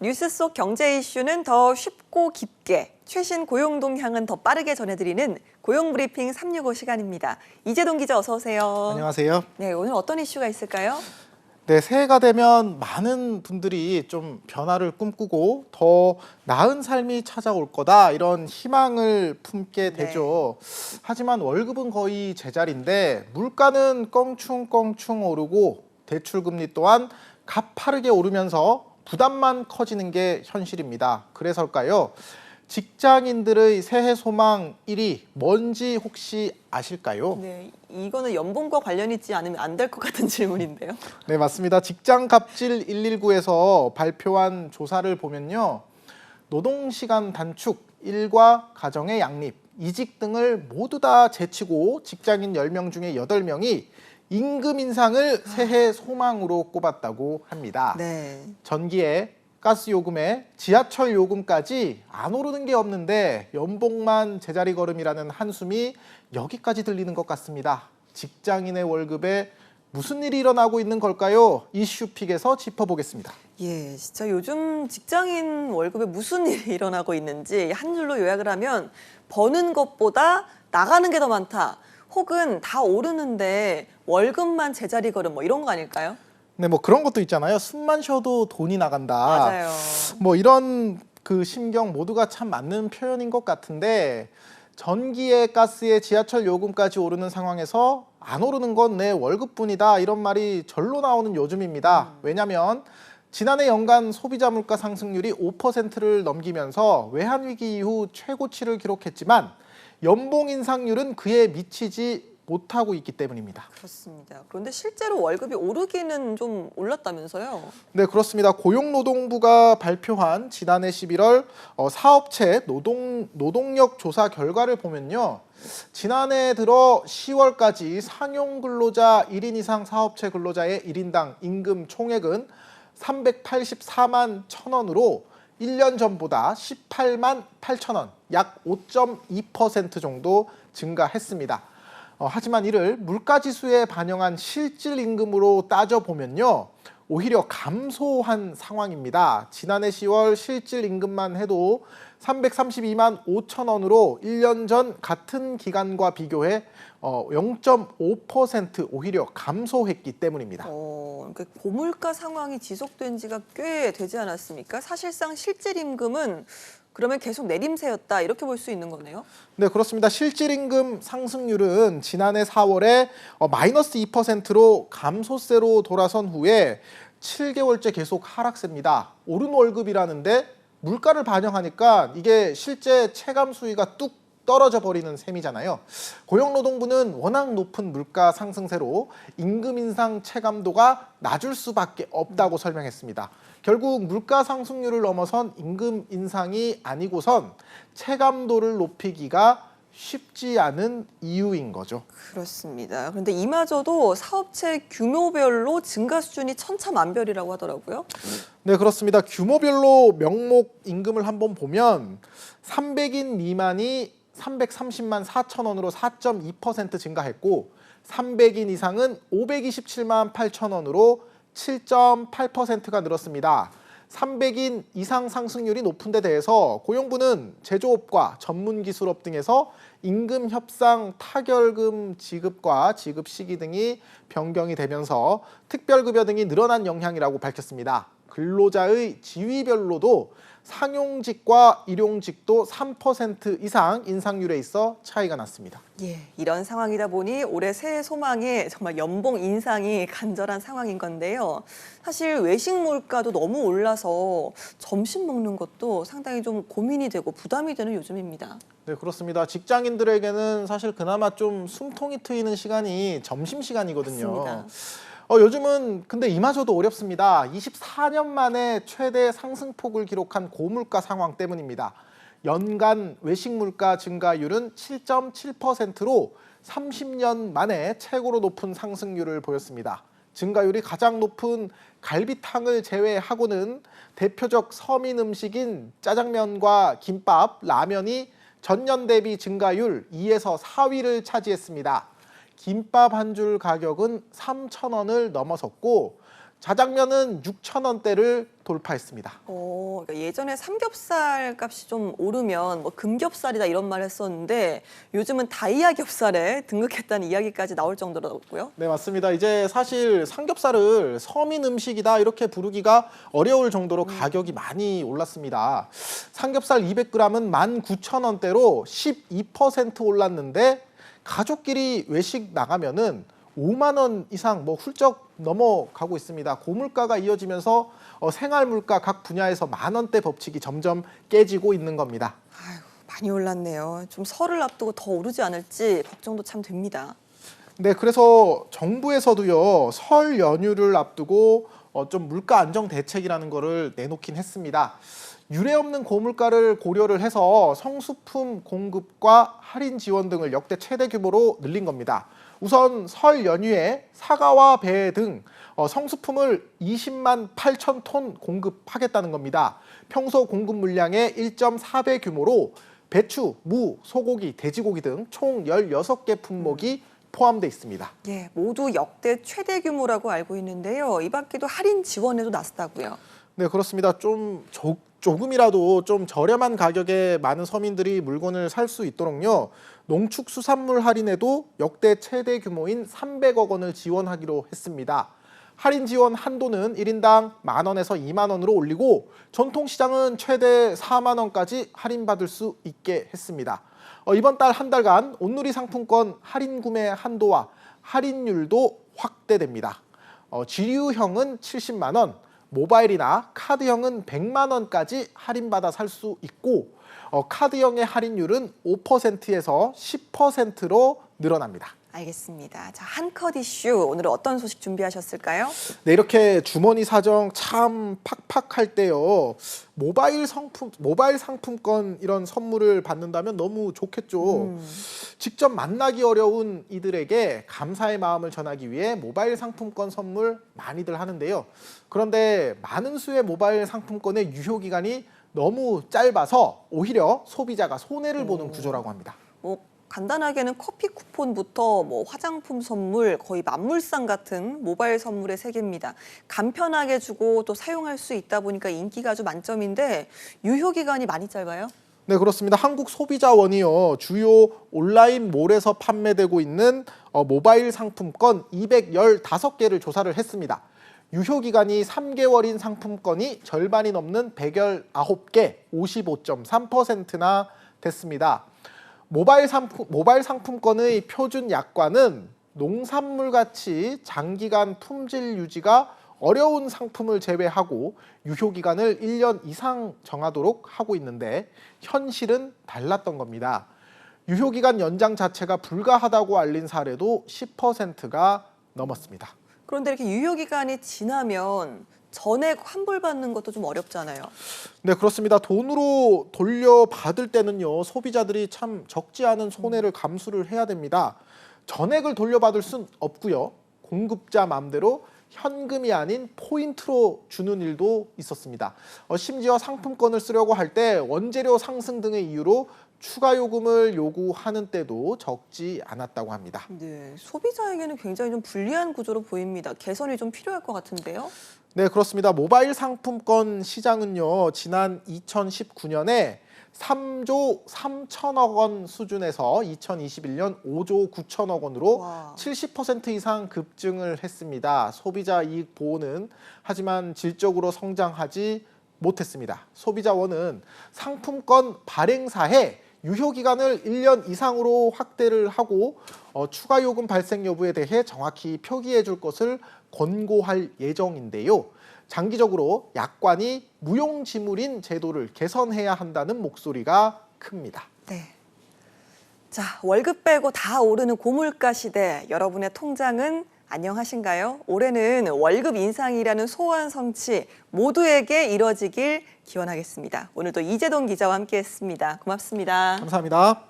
뉴스 속 경제 이슈는 더 쉽고 깊게, 최신 고용 동향은 더 빠르게 전해드리는 고용브리핑 365 시간입니다. 이재동 기자 어서 오세요. 안녕하세요. 네, 오늘 어떤 이슈가 있을까요? 네, 새해가 되면 많은 분들이 좀 변화를 꿈꾸고 더 나은 삶이 찾아올 거다 이런 희망을 품게 되죠. 하지만 월급은 거의 제자리인데 물가는 껑충껑충 오르고 대출금리 또한 가파르게 오르면서 부담만 커지는 게 현실입니다. 그래서일까요? 직장인들의 새해 소망 1위 뭔지 혹시 아실까요? 네, 이거는 연봉과 관련 있지 않으면 안 될 것 같은 질문인데요. 네, 맞습니다. 직장갑질 119에서 발표한 조사를 보면요. 노동시간 단축, 일과 가정의 양립, 이직 등을 모두 다 제치고 직장인 10명 중에 8명이 임금 인상을 새해 소망으로 꼽았다고 합니다. 네. 전기에, 가스 요금에, 지하철 요금까지 안 오르는 게 없는데 연봉만 제자리 걸음이라는 한숨이 여기까지 들리는 것 같습니다. 직장인의 월급에 무슨 일이 일어나고 있는 걸까요? 이슈픽에서 짚어보겠습니다. 예, 진짜 요즘 직장인 월급에 무슨 일이 일어나고 있는지 한 줄로 요약을 하면 버는 것보다 나가는 게 더 많다. 혹은 다 오르는데 월급만 제자리 걸음 뭐 이런 거 아닐까요? 네, 뭐 그런 것도 있잖아요. 숨만 쉬어도 돈이 나간다. 맞아요. 뭐 이런 그 심경 모두가 참 맞는 표현인 것 같은데 전기에 가스에 지하철 요금까지 오르는 상황에서 안 오르는 건 내 월급뿐이다 이런 말이 절로 나오는 요즘입니다. 왜냐하면 지난해 연간 소비자 물가 상승률이 5%를 넘기면서 외환위기 이후 최고치를 기록했지만 연봉 인상률은 그에 미치지 못하고 있기 때문입니다. 그렇습니다. 그런데 실제로 월급이 오르기는 좀 올랐다면서요? 네, 그렇습니다. 고용노동부가 발표한 지난해 11월 사업체 노동력 조사 결과를 보면요. 지난해 들어 10월까지 상용 근로자 1인 이상 사업체 근로자의 1인당 임금 총액은 384만 1,000원으로 1년 전보다 18만 8,000원, 약 5.2% 정도 증가했습니다. 하지만 이를 물가지수에 반영한 실질 임금으로 따져보면요. 오히려 감소한 상황입니다. 지난해 10월 실질 임금만 해도 332만 5천 원으로 1년 전 같은 기간과 비교해 0.5% 오히려 감소했기 때문입니다. 그러니까 고물가 상황이 지속된 지가 꽤 되지 않았습니까? 사실상 실질 임금은 그러면 계속 내림세였다 이렇게 볼 수 있는 거네요? 네, 그렇습니다. 실질임금 상승률은 지난해 4월에 마이너스 2%로 감소세로 돌아선 후에 7개월째 계속 하락세입니다. 오른 월급이라는데 물가를 반영하니까 이게 실제 체감 수위가 뚝 떨어져 버리는 셈이잖아요. 고용노동부는 워낙 높은 물가 상승세로 임금 인상 체감도가 낮을 수밖에 없다고 설명했습니다. 결국 물가 상승률을 넘어선 임금 인상이 아니고선 체감도를 높이기가 쉽지 않은 이유인 거죠. 그렇습니다. 그런데 이마저도 사업체 규모별로 증가 수준이 천차만별이라고 하더라고요. 네, 그렇습니다. 규모별로 명목 임금을 한번 보면 300인 미만이 330만 4천 원으로 4.2% 증가했고 300인 이상은 527만 8천 원으로 7.8%가 늘었습니다. 300인 이상 상승률이 높은 데 대해서 고용부는 제조업과 전문기술업 등에서 임금 협상 타결금 지급과 지급 시기 등이 변경이 되면서 특별급여 등이 늘어난 영향이라고 밝혔습니다. 근로자의 지위별로도 상용직과 일용직도 3% 이상 인상률에 있어 차이가 났습니다. 예, 이런 상황이다 보니 올해 새해 소망에 정말 연봉 인상이 간절한 상황인 건데요. 사실 외식 물가도 너무 올라서 점심 먹는 것도 상당히 좀 고민이 되고 부담이 되는 요즘입니다. 네, 그렇습니다. 직장인들에게는 사실 그나마 좀 숨통이 트이는 시간이 점심시간이거든요. 맞습니다. 요즘은 근데 이마저도 어렵습니다. 24년 만에 최대 상승폭을 기록한 고물가 상황 때문입니다. 연간 외식 물가 증가율은 7.7%로 30년 만에 최고로 높은 상승률을 보였습니다. 증가율이 가장 높은 갈비탕을 제외하고는 대표적 서민 음식인 짜장면과 김밥, 라면이 전년 대비 증가율 2에서 4위를 차지했습니다. 김밥 한 줄 가격은 3,000원을 넘어섰고 자장면은 6,000원대를 돌파했습니다. 그러니까 예전에 삼겹살 값이 좀 오르면 뭐 금겹살이다 이런 말 했었는데 요즘은 다이아 겹살에 등극했다는 이야기까지 나올 정도라고요? 네, 맞습니다. 이제 사실 삼겹살을 서민 음식이다 이렇게 부르기가 어려울 정도로 가격이 많이 올랐습니다. 삼겹살 200g은 19,000원대로 12% 올랐는데 가족끼리 외식 나가면은 5만 원 이상 뭐 훌쩍 넘어가고 있습니다. 고물가가 이어지면서 생활 물가 각 분야에서 만 원대 법칙이 점점 깨지고 있는 겁니다. 아유, 많이 올랐네요. 좀 설을 앞두고 더 오르지 않을지 걱정도 참 됩니다. 네, 그래서 정부에서도요, 설 연휴를 앞두고 좀 물가 안정 대책이라는 거를 내놓긴 했습니다. 유례 없는 고물가를 고려를 해서 성수품 공급과 할인 지원 등을 역대 최대 규모로 늘린 겁니다. 우선 설 연휴에 사과와 배 등 성수품을 20만 8천 톤 공급하겠다는 겁니다. 평소 공급 물량의 1.4배 규모로 배추, 무, 소고기, 돼지고기 등 총 16개 품목이 포함되어 있습니다. 예, 모두 역대 최대 규모라고 알고 있는데요. 이 밖에도 할인 지원에도 나섰다고요. 네, 그렇습니다. 조금이라도 좀 저렴한 가격에 많은 서민들이 물건을 살 수 있도록요. 농축수산물 할인에도 역대 최대 규모인 300억 원을 지원하기로 했습니다. 할인 지원 한도는 1인당 10,000원에서 2만 원으로 올리고 전통시장은 최대 4만 원까지 할인받을 수 있게 했습니다. 이번 달 한 달간 온누리 상품권 할인 구매 한도와 할인율도 확대됩니다. 지류형은 70만 원, 모바일이나 카드형은 100만 원까지 할인받아 살 수 있고 카드형의 할인율은 5%에서 10%로 늘어납니다. 알겠습니다. 자, 한컷 이슈 오늘은 어떤 소식 준비하셨을까요? 네, 이렇게 주머니 사정 참 팍팍할 때요. 모바일 상품권 이런 선물을 받는다면 너무 좋겠죠. 직접 만나기 어려운 이들에게 감사의 마음을 전하기 위해 모바일 상품권 선물 많이들 하는데요. 그런데 많은 수의 모바일 상품권의 유효 기간이 너무 짧아서 오히려 소비자가 손해를 보는 구조라고 합니다. 간단하게는 커피 쿠폰부터 뭐 화장품 선물, 거의 만물상 같은 모바일 선물의 세계입니다. 간편하게 주고 또 사용할 수 있다 보니까 인기가 아주 만점인데 유효 기간이 많이 짧아요? 네, 그렇습니다. 한국소비자원이요, 주요 온라인 몰에서 판매되고 있는 모바일 상품권 215개를 조사를 했습니다. 유효 기간이 3개월인 상품권이 절반이 넘는 119개, 55.3%나 됐습니다. 모바일 상품권의 표준 약관은 농산물같이 장기간 품질 유지가 어려운 상품을 제외하고 유효 기간을 1년 이상 정하도록 하고 있는데 현실은 달랐던 겁니다. 유효 기간 연장 자체가 불가하다고 알린 사례도 10%가 넘었습니다. 그런데 이렇게 유효 기간이 지나면 전액 환불받는 것도 좀 어렵잖아요. 네, 그렇습니다. 돈으로 돌려받을 때는요, 소비자들이 참 적지 않은 손해를 감수를 해야 됩니다. 전액을 돌려받을 순 없고요. 공급자 맘대로 현금이 아닌 포인트로 주는 일도 있었습니다. 심지어 상품권을 쓰려고 할 때 원재료 상승 등의 이유로 추가 요금을 요구하는 때도 적지 않았다고 합니다. 네, 소비자에게는 굉장히 좀 불리한 구조로 보입니다. 개선이 좀 필요할 것 같은데요. 네, 그렇습니다. 모바일 상품권 시장은요, 지난 2019년에 3조 3천억 원 수준에서 2021년 5조 9천억 원으로 와. 70% 이상 급증을 했습니다. 소비자 이익 보호는 하지만 질적으로 성장하지 못했습니다. 소비자원은 상품권 발행사에 유효 기간을 1년 이상으로 확대를 하고 추가 요금 발생 여부에 대해 정확히 표기해 줄 것을 권고할 예정인데요. 장기적으로 약관이 무용지물인 제도를 개선해야 한다는 목소리가 큽니다. 네. 자, 월급 빼고 다 오르는 고물가 시대, 여러분의 통장은 안녕하신가요? 올해는 월급 인상이라는 소원 성취 모두에게 이뤄지길 기원하겠습니다. 오늘도 이재동 기자와 함께했습니다. 고맙습니다. 감사합니다.